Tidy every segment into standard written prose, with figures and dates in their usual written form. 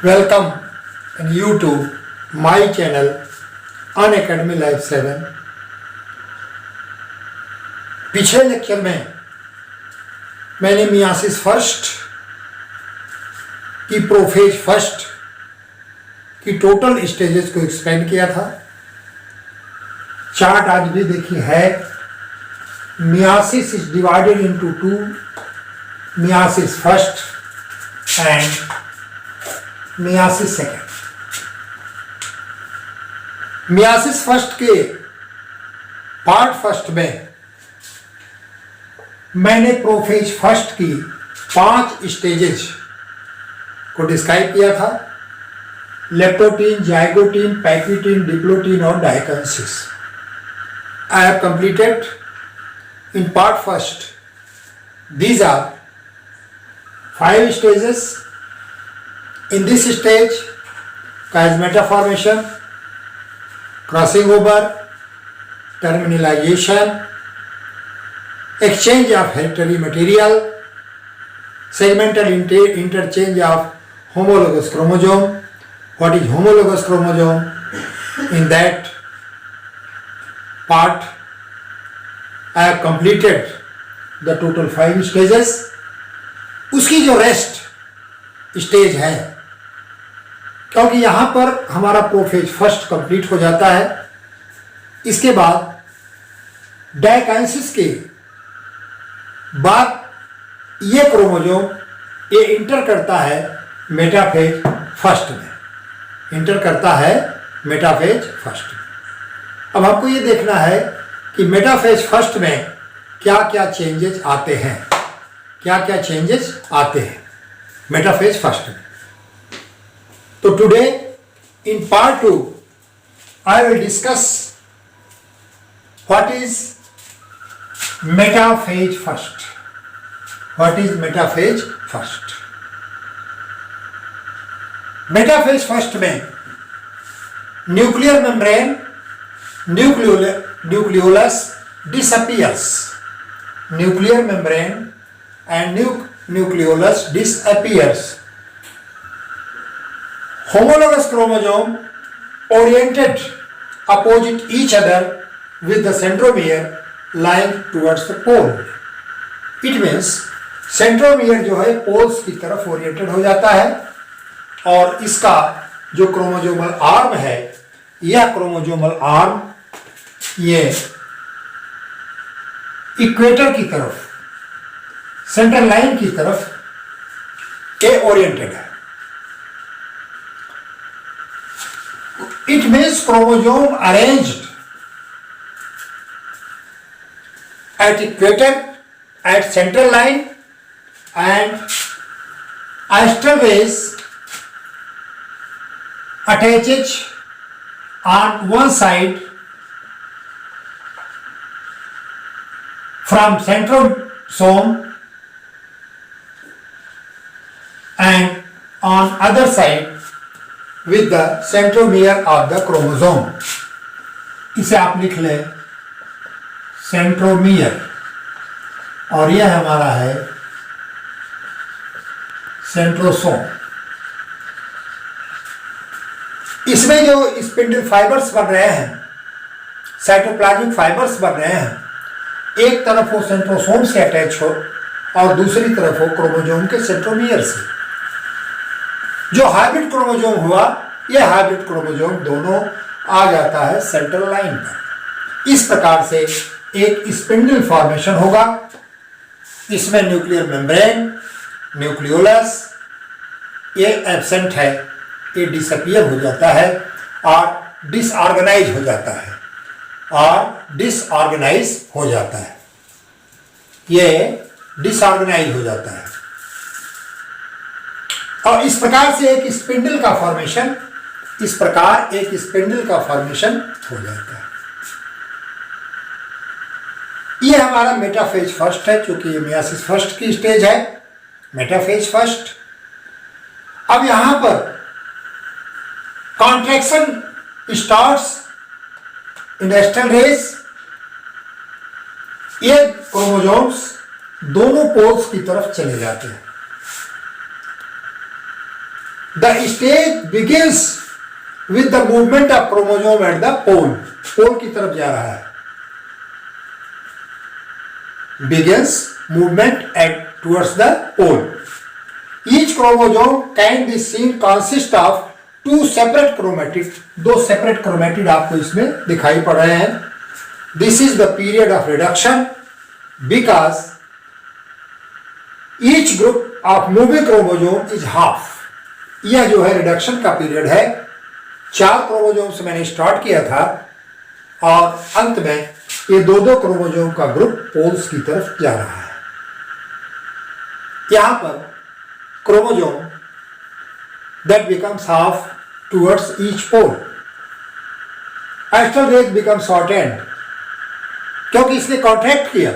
Welcome and you to my channel Unacademy Life 7। पिछले lecture में मैंने मियासिस फर्स्ट की प्रोफेज फर्स्ट की टोटल स्टेजेस को एक्सप्लेन किया था। चार्ट आज भी देखिए है। Myiasis is divided into two, myiasis first and myiasis second. Myiasis first के पार्ट फर्स्ट में मैंने प्रोफेज फर्स्ट की 5 स्टेजेस को डिस्क्राइब किया था। लेप्टोटीन, जाइगोटीन, पैक्विटीन, डिप्लोटीन और डायकेंसिस। I have completed in part first. These are 5 stages. In this stage, chiasmata formation, crossing over, terminalization, exchange of hereditary material, segmental interchange of homologous chromosome. What is homologous chromosome? In that part, I have completed the total 5 stages. उसकी जो rest stage है, क्योंकि यहाँ पर हमारा prophase first complete हो जाता है। इसके बाद डायकेंसिस के बाद ये क्रोमोजोम ये इंटर करता है मेटाफेज फर्स्ट में, इंटर करता है मेटाफेज फर्स्ट में। अब हमको ये देखना है कि मेटाफेज फर्स्ट में क्या क्या चेंजेस आते हैं, क्या क्या चेंजेस आते हैं मेटाफेज फर्स्ट में। तो today in part 2 I will discuss what is metaphase first. What is metaphase first? Metaphase first में nuclear membrane, nucleolus disappears. Nuclear membrane and nucleolus disappears. Homologous chromosome oriented opposite each other with the centromere lying towards the pole. It means centromere जो है poles की तरफ oriented हो जाता है और इसका जो क्रोमोजोमल आर्म है, यह क्रोमोजोमल आर्म ये इक्वेटर की तरफ, सेंट्रल लाइन की तरफ ये ओरिएंटेड है। It means chromosome arranged at equator, at central line and aster base attaches on one side from centrosome and on other side with the centromere of the chromosome. इसे आप लिख लें centromere और यह हमारा है सेंट्रोसोम। इसमें जो स्पिंडल फाइबर्स बन रहे हैं, साइटोप्लाज्मिक फाइबर्स बन रहे हैं, एक तरफ वो सेंट्रोसोम से अटैच हो और दूसरी तरफ हो क्रोमोजोम के सेंट्रोमियर से। जो हाइब्रिड क्रोमोजोम हुआ, यह हाइब्रिड क्रोमोजोम दोनों आ जाता है सेंट्रल लाइन पर। इस प्रकार से एक स्पिंडल फॉर्मेशन होगा। इसमें न्यूक्लियर मेम्ब्रेन, न्यूक्लियोलस ये एब्सेंट है, ये डिसअपियर हो जाता है और डिसऑर्गेनाइज हो जाता है, और डिसऑर्गेनाइज हो जाता है, ये डिसऑर्गेनाइज हो जाता है। और इस प्रकार से एक स्पिंडल का फॉर्मेशन, इस प्रकार एक स्पिंडल का फॉर्मेशन हो जाता है। ये हमारा मेटाफेज फर्स्ट है, चूंकि ये मियासिस फर्स्ट की स्टेज है, मेटाफेज फर्स्ट। अब यहां पर contraction starts in astral rays. ये क्रोमोजोम्स दोनों पोल्स की तरफ चले जाते हैं। The stage begins with the movement of chromosome at the pole, pole की तरफ जा रहा है। Begins movement at towards the pole. Each chromosome can be seen consist of two separate chromatid. दो separate chromatid आपको इसमें दिखाई पड़ रहे हैं। This is the period of reduction because each group of moving chromosome is half. यह जो है रिडक्शन का पीरियड है। 4 क्रोमोजोम से मैंने स्टार्ट किया था और अंत में ये दो क्रोमोजोम का ग्रुप पोल्स की तरफ जा रहा है। यहां पर chromosome that becomes half towards each pole. Astral rate becomes shortened क्योंकि इसने कॉन्ट्रैक्ट किया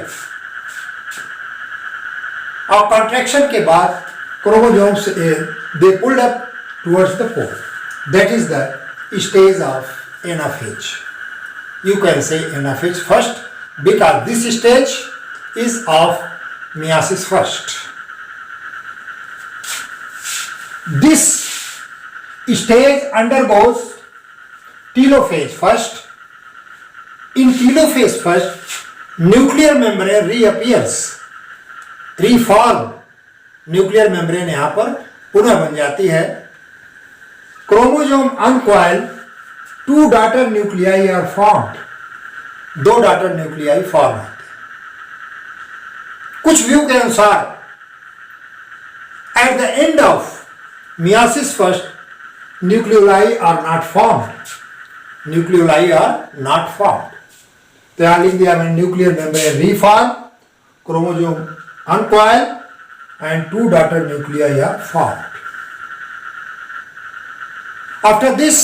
और कॉन्ट्रैक्शन के बाद chromosomes they pulled up towards the pole. That is the stage of anaphase. You can say anaphase first because this stage is of meiosis first. This stage undergoes telophase first. In telophase first, nuclear membrane reappears, reform. Nuclear membrane यहां पर पुनः बन जाती है। Chromosome uncoil, 2 daughter nuclei are formed, 2 daughter nuclei form होते हैं। कुछ view के अनुसार at the end of meiosis first, nucleoli are not formed. Nucleoli are not formed. तो यहां लिख दिया मैंने nuclear membrane reform, chromosome uncoil and 2 daughter nuclei are formed. After this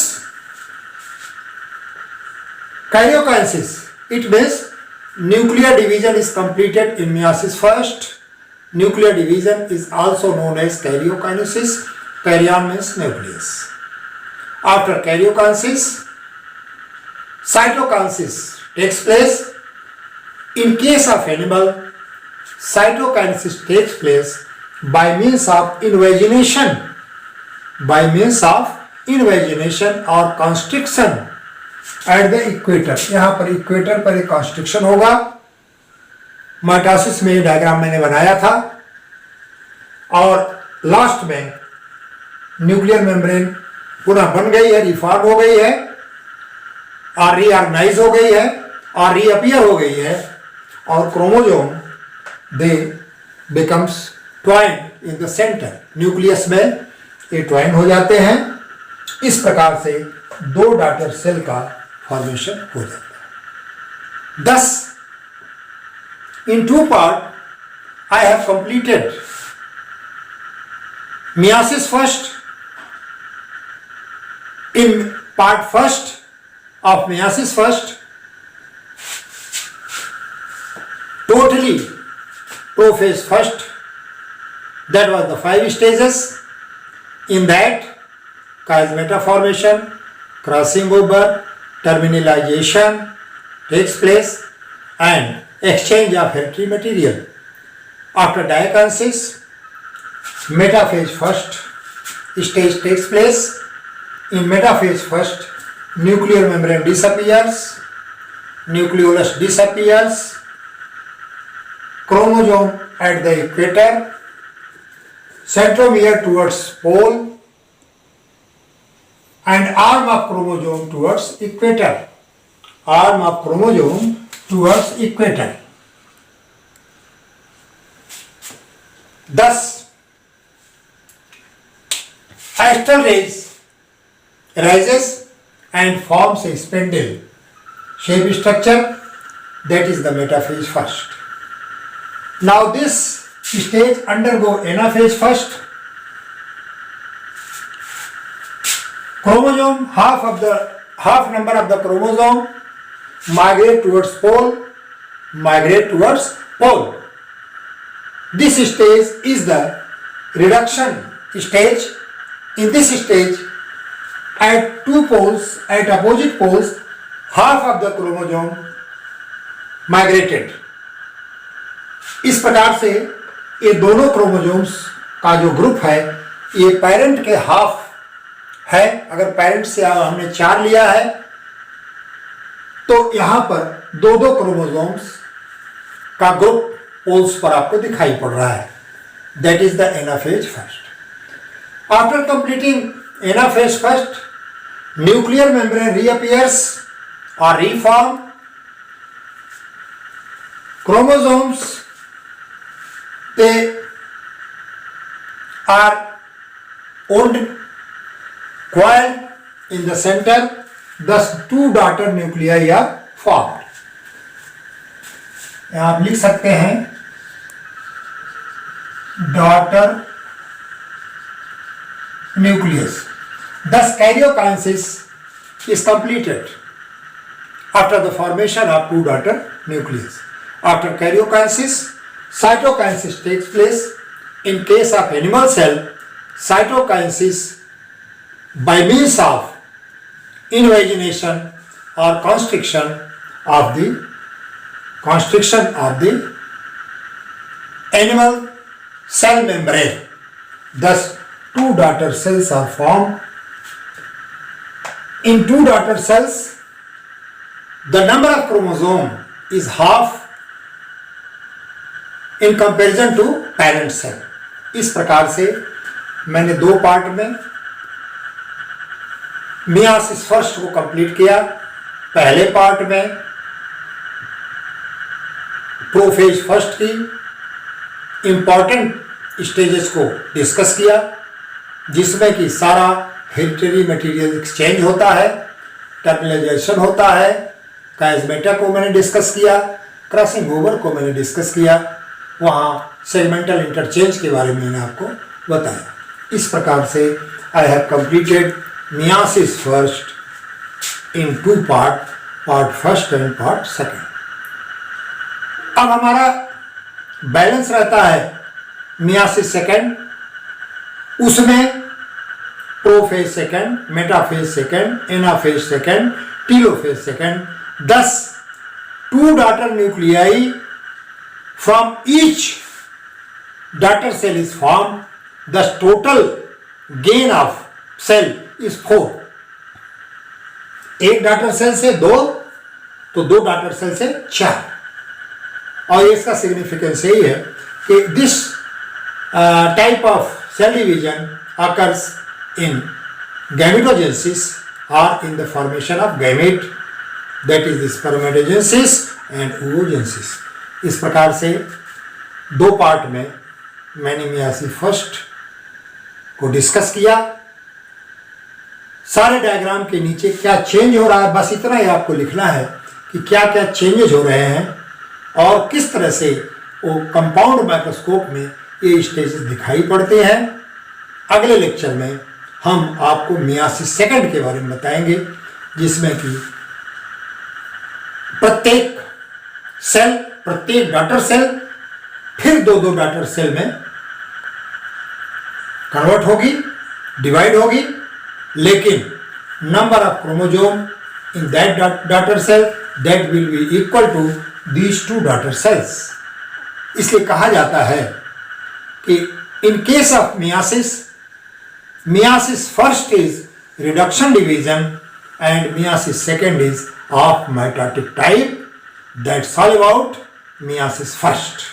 karyokinesis, it means nuclear division is completed in meiosis first. Nuclear division is also known as karyokinesis. Karyon means nucleus. After karyokinesis, cytokinesis takes place. In case of animal, cytokinesis takes place by means of invagination, or constriction at the equator. यहाँ पर equator पर एक constriction होगा। Mitosis में ये diagram मैंने बनाया था और लास्ट में न्यूक्लियर मेम्ब्रेन पुनः बन गई है, रिफॉर्म हो गई है और रीऑर्गेनाइज हो गई है और रीअपियर हो गई है और chromosome they becomes twined in the centre. Nucleus में ये ट्वाइंड हो जाते हैं। इस प्रकार से 2 डॉटर सेल का फॉर्मेशन हो जाता है। Thus, in 2 parts, I have completed meiosis first. In part first of meiosis first, totally prophase first, that was the 5 stages. In that, chiasmata formation, crossing over, terminalization takes place and exchange of hereditary material. After diakinesis, metaphase first stage takes place. In metaphase first, nuclear membrane disappears, nucleolus disappears, chromosome at the equator, centromere towards pole, and arm of chromosome towards equator. Arm of chromosome towards equator. Thus, astral rays rises and forms a spindle shape structure, that is the metaphase first. Now this stage undergo anaphase first. Chromosome, half number of the chromosome migrate towards pole. This stage is the reduction stage. In this stage, at 2 poles, at opposite poles, half of the chromosome migrated. इस प्रकार से ये दोनों chromosomes का जो group है ये parent के हाफ है। अगर पेरेंट से हमने 4 लिया है तो यहां पर 2 क्रोमोसोम्स का ग्रुप पोल्स पर आपको दिखाई पड़ रहा है। That is the anaphase first. After completing anaphase first, nuclear membrane reappears और reform. Chromosomes, they are wound coiled in the center, thus 2 daughter nuclei are formed. यहाँ आप लिख सकते हैं daughter nucleus. Thus karyokinesis is completed after the formation of 2 daughter nucleus. After karyokinesis, cytokinesis takes place. In case of animal cell, cytokinesis by means of invagination or constriction of the animal cell membrane. Thus, 2 daughter cells are formed. In 2 daughter cells, the number of chromosome is half in comparison to parent cell. इस प्रकार से मैंने 2 part में myiasis first को complete किया। पहले part में prophase first की इंपॉर्टेंट स्टेजेस को डिस्कस किया, जिसमें कि सारा हेरिटेरी मटेरियल एक्सचेंज होता है, टर्मिनलाइजेशन होता है, काइजमेटा को मैंने डिस्कस किया, क्रॉसिंग ओवर को मैंने डिस्कस किया, वहाँ सेगमेंटल इंटरचेंज के बारे में मैंने आपको बताया। इस प्रकार से I have completed myiasis first in 2 part, part first and part second. अब हमारा बैलेंस रहता है मियासिस सेकंड, उसमें prophase second, metaphase second, anaphase second, telophase second. 10 2 daughter nuclei from each daughter cell is formed. Thus total gain of cell is 4. एक daughter cell से 2 तो 2 daughter cell से 4। और इसका सिग्निफिकेंस यही है कि this type of cell division occurs in gametogenesis or in the formation of gamete, that is the spermatogenesis and oogenesis. इस प्रकार से 2 पार्ट में मैंने मियासिस फर्स्ट को डिस्कस किया। सारे डायग्राम के नीचे क्या चेंज हो रहा है, बस इतना ही आपको लिखना है कि क्या क्या चेंजेस हो रहे हैं और किस तरह से वो कंपाउंड माइक्रोस्कोप में ये स्टेजेस दिखाई पड़ते हैं। अगले लेक्चर में हम आपको मियासिस सेकंड के बारे में बताएंगे, जिसमें कि प्रत्येक सेल, प्रत्येक डॉटर सेल फिर 2-2 डॉटर सेल में कन्वर्ट होगी, डिवाइड होगी, लेकिन number of chromosome in that daughter cell that will be equal to these 2 daughter cells. इसलिए कहा जाता है कि in case of meiosis, meiosis first is reduction division and meiosis second is of mitotic type. That's all about meiosis first.